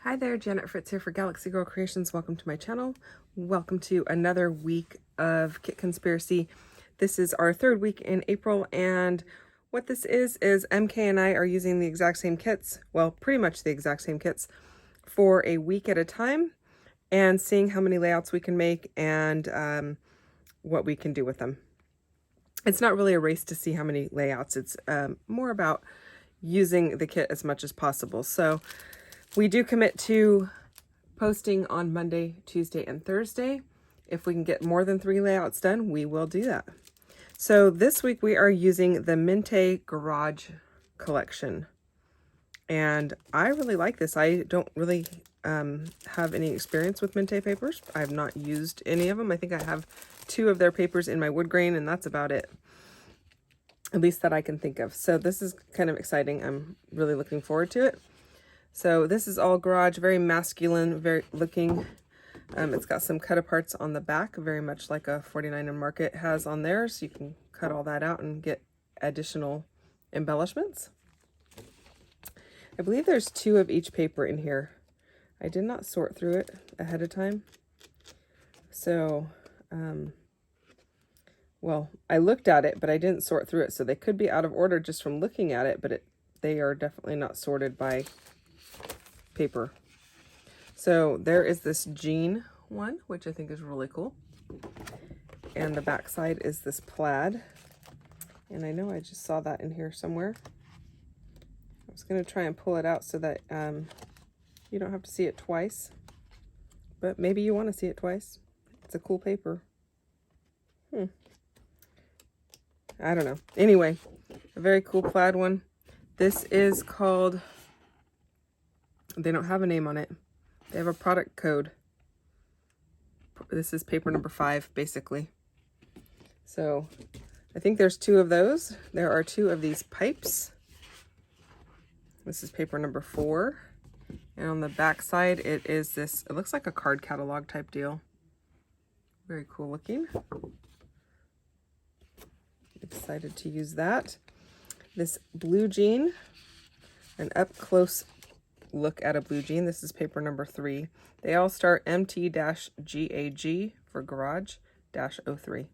Hi there, Janet Fritz here for Galaxy Girl Creations. Welcome to my channel. Welcome to another week of Kit Conspiracy. This is our third week in April, and what this is MK and I are using the exact same kits, well, pretty much the exact same kits, for a week at a time, and seeing how many layouts we can make and what we can do with them. It's not really a race to see how many layouts. It's more about using the kit as much as possible. So we do commit to posting on Monday, Tuesday, and Thursday. If we can get more than 3 layouts done, we will do that. So this week we are using the Mintay Garage collection. And I really like this. I don't really have any experience with Mintay papers. I have not used any of them. I think I have 2 of their papers in my wood grain, and that's about it. At least that I can think of. So this is kind of exciting. I'm really looking forward to it. So this is all garage, very masculine, very looking. It's got some cut aparts on the back, very much like a 49 and Market has on theirs. So you can cut all that out and get additional embellishments. I believe there's 2 of each paper in here. I did not sort through it ahead of time. So, well, I looked at it, but I didn't sort through it. So they could be out of order just from looking at it, but they are definitely not sorted by paper. So there is this jean one, which I think is really cool. And the back side is this plaid. And I know I just saw that in here somewhere. I was going to try and pull it out so that you don't have to see it twice. But maybe you want to see it twice. It's a cool paper. I don't know. Anyway, a very cool plaid one. This is called, they don't have a name on it. They have a product code. This is paper number 5, basically. So I think there's 2 of those. There are 2 of these pipes. This is paper number 4. And on the back side, it is this, it looks like a card catalog type deal. Very cool looking. Excited to use that. This blue jean, an up close look at a blue jean. This is paper number 3. They all start MT-GAG for garage -03.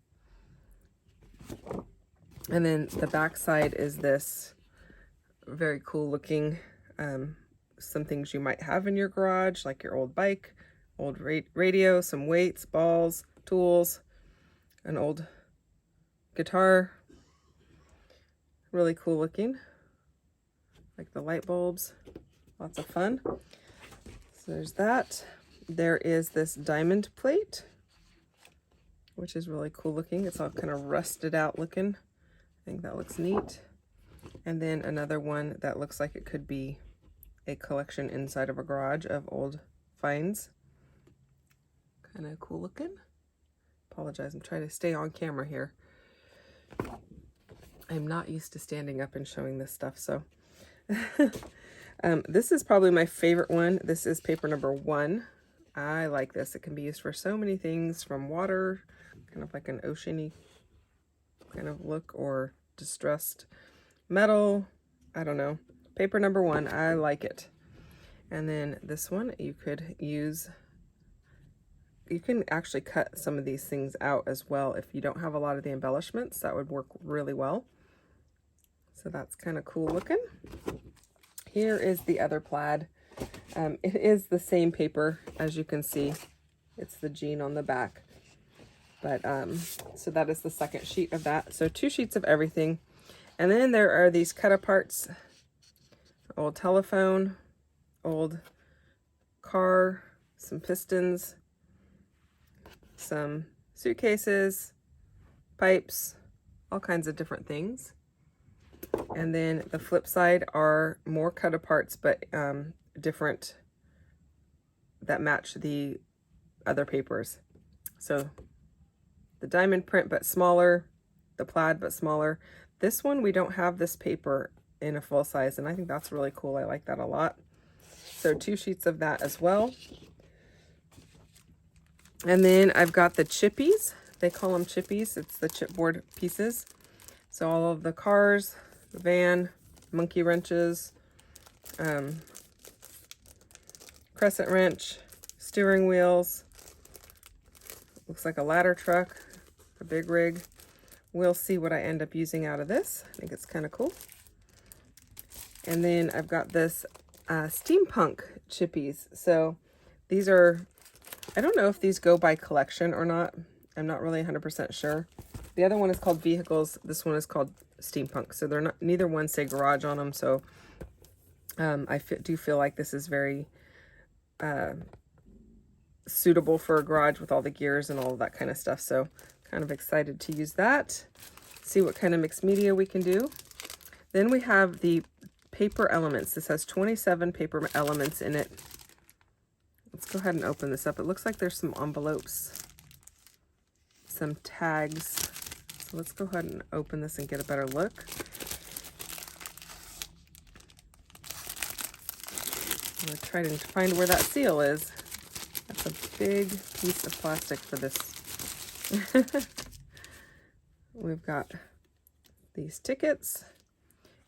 And then the back side is this very cool looking, some things you might have in your garage, like your old bike, old radio, some weights, balls, tools, an old guitar. Really cool looking. Like the light bulbs. Lots of fun. So there's that. There is this diamond plate, which is really cool looking. It's all kind of rusted out looking. I think that looks neat. And then another one that looks like it could be a collection inside of a garage of old finds. Kind of cool looking. Apologize, I'm trying to stay on camera here. I'm not used to standing up and showing this stuff, so. This is probably my favorite one. This is paper number 1. I like this. It can be used for so many things, from water, kind of like an oceany kind of look, or distressed metal. I don't know. Paper number 1. I like it. And then this one you could use. You can actually cut some of these things out as well. If you don't have a lot of the embellishments, that would work really well. So that's kind of cool looking. Here is the other plaid. It is the same paper, as you can see. It's the jean on the back. But so that is the second sheet of that. So 2 sheets of everything. And then there are these cut aparts. Old telephone, old car, some pistons, some suitcases, pipes, all kinds of different things. And then the flip side are more cut aparts, but different, that match the other papers. So the diamond print but smaller, the plaid but smaller. This one, we don't have this paper in a full size, and I think that's really cool. I like that a lot. So 2 sheets of that as well. And then I've got the Chippies. They call them Chippies. It's the chipboard pieces. So all of the cars, the van, monkey wrenches, crescent wrench, steering wheels. Looks like a ladder truck, a big rig. We'll see what I end up using out of this. I think it's kind of cool. And then I've got this Steampunk Chippies. So these are, I don't know if these go by collection or not. I'm not really 100% sure. The other one is called Vehicles. This one is called Steampunk. So they're not, neither one say garage on them. So I do feel like this is very suitable for a garage with all the gears and all of that kind of stuff. So kind of excited to use that. See what kind of mixed media we can do. Then we have the paper elements. This has 27 paper elements in it. Let's go ahead and open this up. It looks like there's some envelopes, some tags. So let's go ahead and open this and get a better look. I'm going to try to find where that seal is. That's a big piece of plastic for this. We've got these tickets,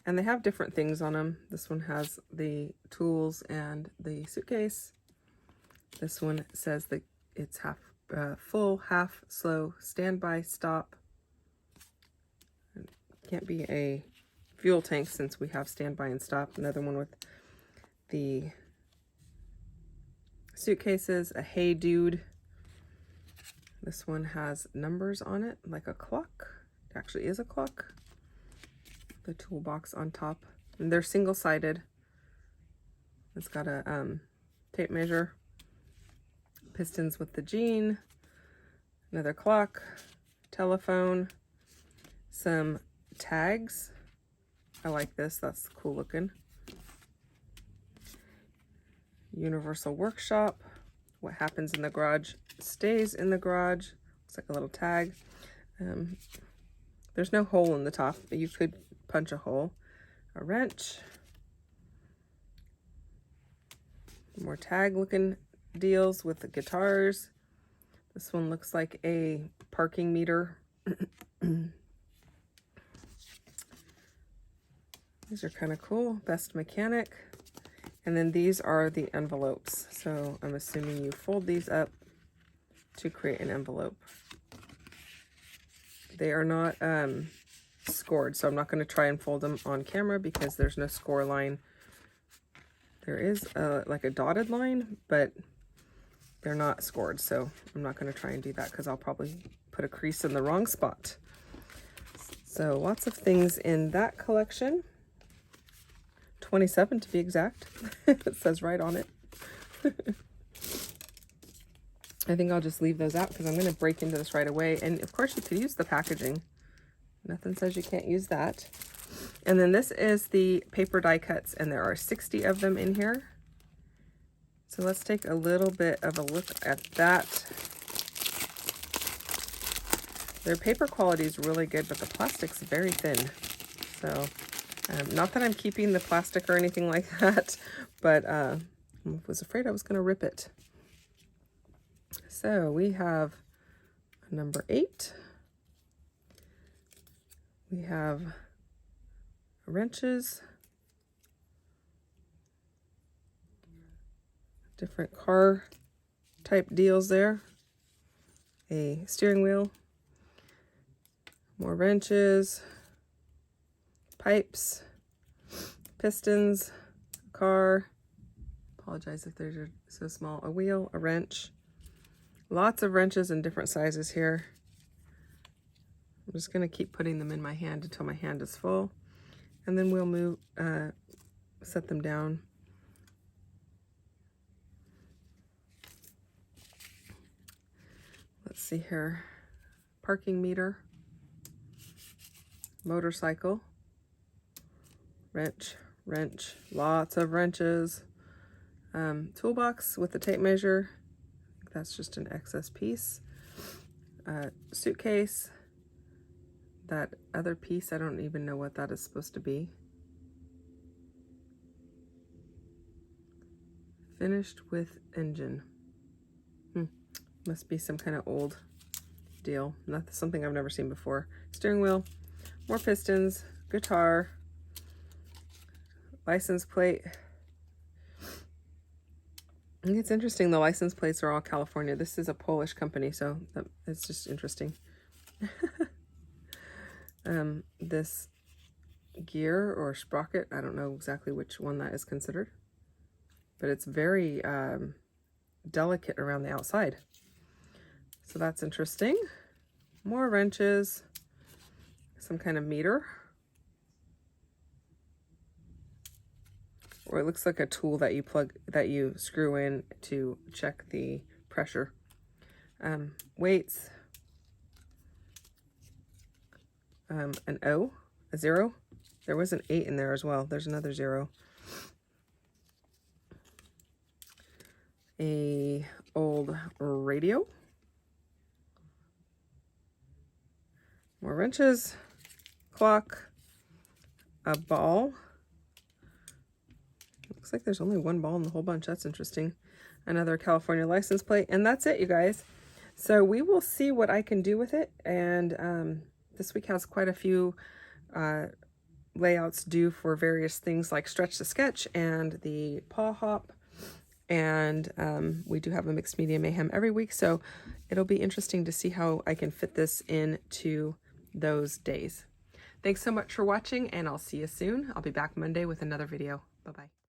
and they have different things on them. This one has the tools and the suitcase. This one says that it's half full, half slow, standby, stop. It can't be a fuel tank since we have standby and stop. Another one with the suitcases, a hey dude. This one has numbers on it, like a clock. It actually is a clock. The toolbox on top. And they're single-sided. It's got a tape measure. Pistons with the jean. Another clock. Telephone. Some tags. I like this. That's cool looking. Universal Workshop. What happens in the garage stays in the garage. Looks like a little tag. There's no hole in the top, but you could punch a hole. A wrench. More tag looking deals with the guitars. This one looks like a parking meter. These are kind of cool. Best mechanic. And then these are the envelopes. So I'm assuming you fold these up to create an envelope. They are not scored, so I'm not going to try and fold them on camera because there's no score line. There is like a dotted line, but they're not scored, so I'm not going to try and do that because I'll probably put a crease in the wrong spot. So lots of things in that collection. 27 to be exact. It says right on it. I think I'll just leave those out because I'm going to break into this right away. And of course you could use the packaging. Nothing says you can't use that. And then this is the paper die cuts, and there are 60 of them in here. So let's take a little bit of a look at that. Their paper quality is really good, but the plastic's very thin. So not that I'm keeping the plastic or anything like that, but I was afraid I was going to rip it. So we have number 8. We have wrenches, different car type deals there, a steering wheel, more wrenches, pipes, pistons, a car, apologize if they're so small, a wheel, a wrench, lots of wrenches in different sizes here. I'm just going to keep putting them in my hand until my hand is full, and then we'll move, set them down. Let's see here, parking meter, motorcycle, wrench, lots of wrenches, toolbox with the tape measure. I think that's just an excess piece. Suitcase. That other piece, I don't even know what that is supposed to be. Finished with engine. Must be some kind of old deal. Not something I've never seen before. Steering wheel, more pistons, guitar, license plate, I think it's interesting. The license plates are all California. This is a Polish company, so it's just interesting. This gear or sprocket, I don't know exactly which one that is considered, but it's very delicate around the outside. So that's interesting. More wrenches, some kind of meter. Or it looks like a tool that you screw in to check the pressure. Weights. An O, a 0. There was an 8 in there as well. There's another 0. A old radio. More wrenches. Clock. A ball. Looks like there's only one ball in the whole bunch. That's interesting. Another California license plate. And that's it, you guys. So we will see what I can do with it. And this week has quite a few layouts due for various things like Stretch the Sketch and the Paw Hop. And we do have a Mixed Media Mayhem every week. So it'll be interesting to see how I can fit this into those days. Thanks so much for watching, and I'll see you soon. I'll be back Monday with another video. Bye-bye.